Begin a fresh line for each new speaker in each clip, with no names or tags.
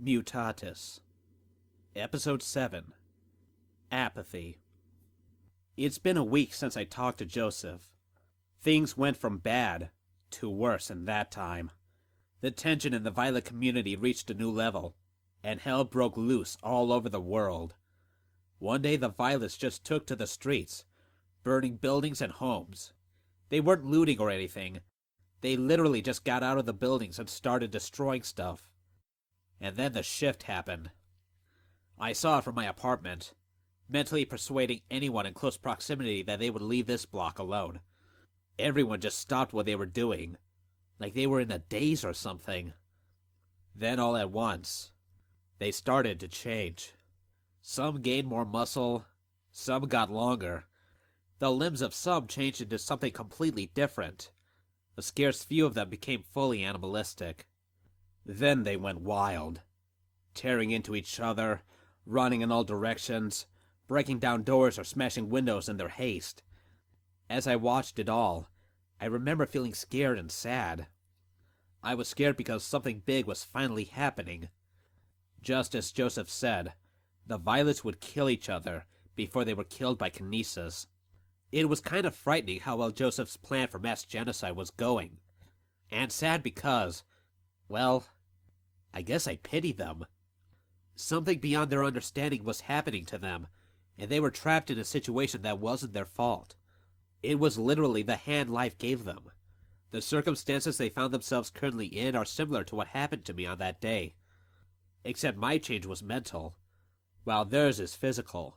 Mutatus. Episode 7. Apathy. It's been a week since I talked to Joseph. Things went from bad to worse in that time. The tension in the Violet community reached a new level, and hell broke loose all over the world. One day the Violets just took to the streets, burning buildings and homes. They weren't looting or anything. They literally just got out of the buildings and started destroying stuff. And then the shift happened. I saw it from my apartment, mentally persuading anyone in close proximity that they would leave this block alone. Everyone just stopped what they were doing, like they were in a daze or something. Then all at once, they started to change. Some gained more muscle, some got longer. The limbs of some changed into something completely different. A scarce few of them became fully animalistic. Then they went wild, tearing into each other, running in all directions, breaking down doors or smashing windows in their haste. As I watched it all, I remember feeling scared and sad. I was scared because something big was finally happening. Just as Joseph said, the Violets would kill each other before they were killed by kinesis. It was kind of frightening how well Joseph's plan for mass genocide was going. And sad because, well, I guess I pitied them. Something beyond their understanding was happening to them, and they were trapped in a situation that wasn't their fault. It was literally the hand life gave them. The circumstances they found themselves currently in are similar to what happened to me on that day. Except my change was mental, while theirs is physical.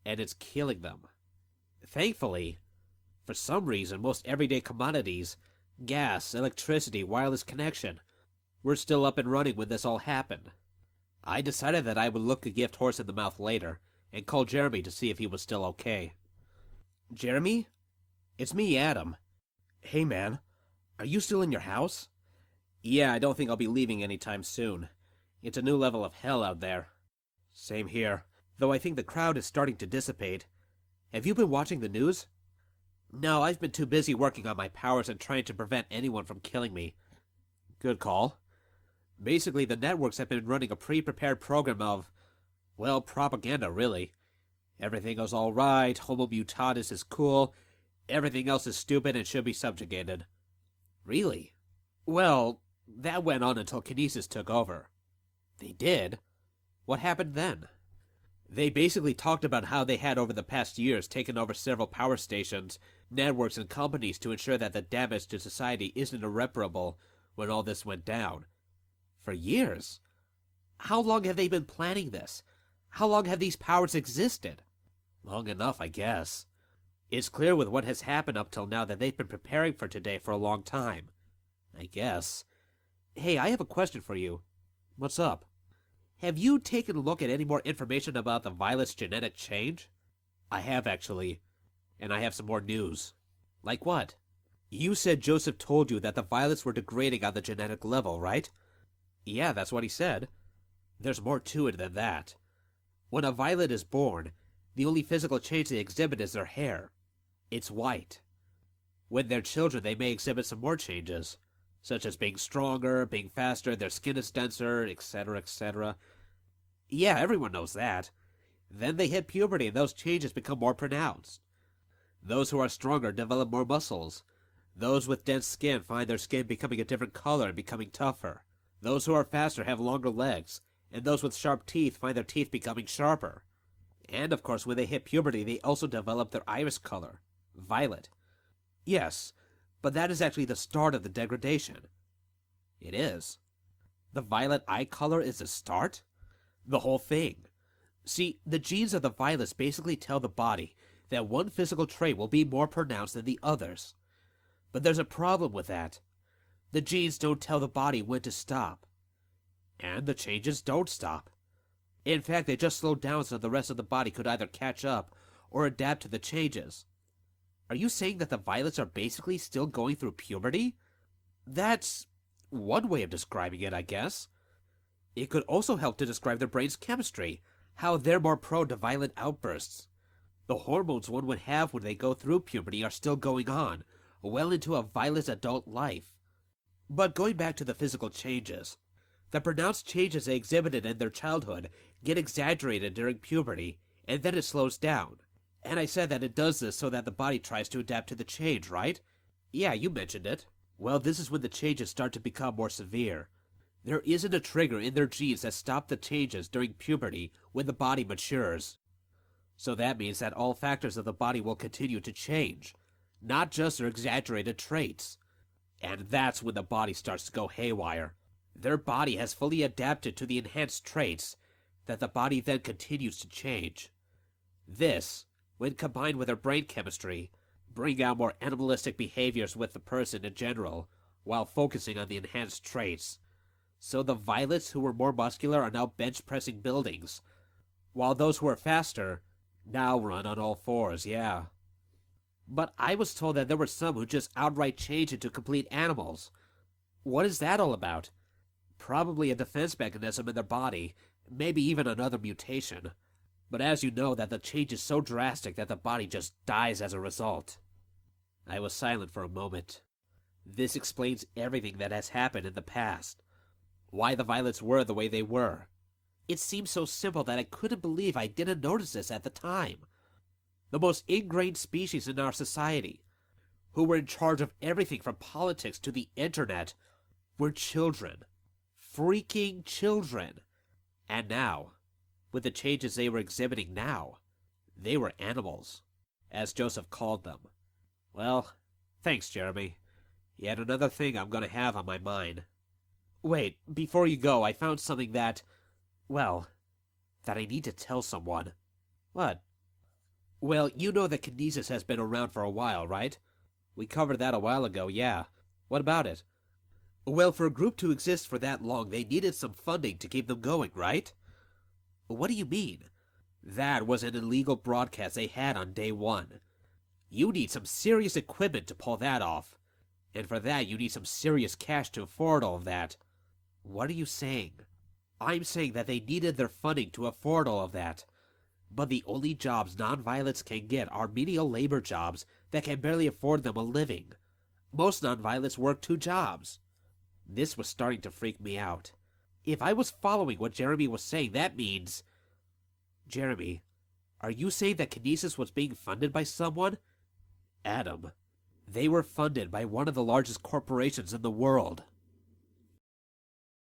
And it's killing them. Thankfully, for some reason, most everyday commodities, gas, electricity, wireless connection, were still up and running when this all happened. I decided that I would look a gift horse in the mouth later, and call Jeremy to see if he was still okay. Jeremy? It's me, Adam. Hey man, are you still in your house? Yeah, I don't think I'll be leaving anytime soon. It's a new level of hell out there. Same here, though I think the crowd is starting to dissipate. Have you been watching the news? No, I've been too busy working on my powers and trying to prevent anyone from killing me. Good call. Basically, the networks have been running a pre-prepared program of, well, propaganda, really. Everything goes all right, Homo Mutatus is cool, everything else is stupid and should be subjugated. Really? Well, that went on until kinesis took over. They did? What happened then? They basically talked about how they had over the past years taken over several power stations, networks, and companies to ensure that the damage to society isn't irreparable when all this went down. For years? How long have they been planning this? How long have these powers existed? Long enough, I guess. It's clear with what has happened up till now that they've been preparing for today for a long time. I guess. Hey, I have a question for you. What's up? Have you taken a look at any more information about the Violet's genetic change? I have, actually. And I have some more news. Like what? You said Joseph told you that the Violets were degrading on the genetic level, right? Yeah, that's what he said. There's more to it than that. When a Violet is born, the only physical change they exhibit is their hair. It's white. When they're children, they may exhibit some more changes, such as being stronger, being faster, their skin is denser, etc., etc. Yeah, everyone knows that. Then they hit puberty and those changes become more pronounced. Those who are stronger develop more muscles. Those with dense skin find their skin becoming a different color and becoming tougher. Those who are faster have longer legs, and those with sharp teeth find their teeth becoming sharper. And of course, when they hit puberty, they also develop their iris color, violet. Yes, but that is actually the start of the degradation. It is. The violet eye color is the start? The whole thing. See, the genes of the violets basically tell the body that one physical trait will be more pronounced than the others. But there's a problem with that. The genes don't tell the body when to stop. And the changes don't stop. In fact, they just slow down so the rest of the body could either catch up or adapt to the changes. Are you saying that the Violets are basically still going through puberty? That's one way of describing it, I guess. It could also help to describe their brain's chemistry, how they're more prone to violent outbursts. The hormones one would have when they go through puberty are still going on, well into a Violet's adult life. But going back to the physical changes, The pronounced changes they exhibited in their childhood get exaggerated during puberty, and then it slows down. And I said that it does this so that the body tries to adapt to the change, right? Yeah, you mentioned it. Well, this is when the changes start to become more severe. There isn't a trigger in their genes that stop the changes during puberty when the body matures. So that means that all factors of the body will continue to change, not just their exaggerated traits. And that's when the body starts to go haywire. Their body has fully adapted to the enhanced traits that the body then continues to change. This, when combined with their brain chemistry, bring out more animalistic behaviors with the person in general, while focusing on the enhanced traits. So the violets who were more muscular are now bench-pressing buildings, while those who are faster now run on all fours, yeah. But I was told that there were some who just outright change into complete animals. What is that all about? Probably a defense mechanism in their body, maybe even another mutation. But as you know, that the change is so drastic that the body just dies as a result. I was silent for a moment. This explains everything that has happened in the past. Why the violets were the way they were. It seems so simple that I couldn't believe I didn't notice this at the time. The most ingrained species in our society, who were in charge of everything from politics to the internet, were children. Freaking children. And now, with the changes they were exhibiting now, they were animals, as Joseph called them. Well, thanks, Jeremy. Yet another thing I'm going to have on my mind. Wait, before you go, I found something that I need to tell someone. What? Well, you know that kinesis has been around for a while, right? We covered that a while ago, yeah. What about it? Well, for a group to exist for that long, they needed some funding to keep them going, right? What do you mean? That was an illegal broadcast they had on day one. You need some serious equipment to pull that off. And for that, you need some serious cash to afford all of that. What are you saying? I'm saying that they needed their funding to afford all of that. But the only jobs non-violets can get are menial labor jobs that can barely afford them a living. Most non-violets work 2 jobs. This was starting to freak me out. If I was following what Jeremy was saying, that means... Jeremy, are you saying that kinesis was being funded by someone? Adam, they were funded by one of the largest corporations in the world.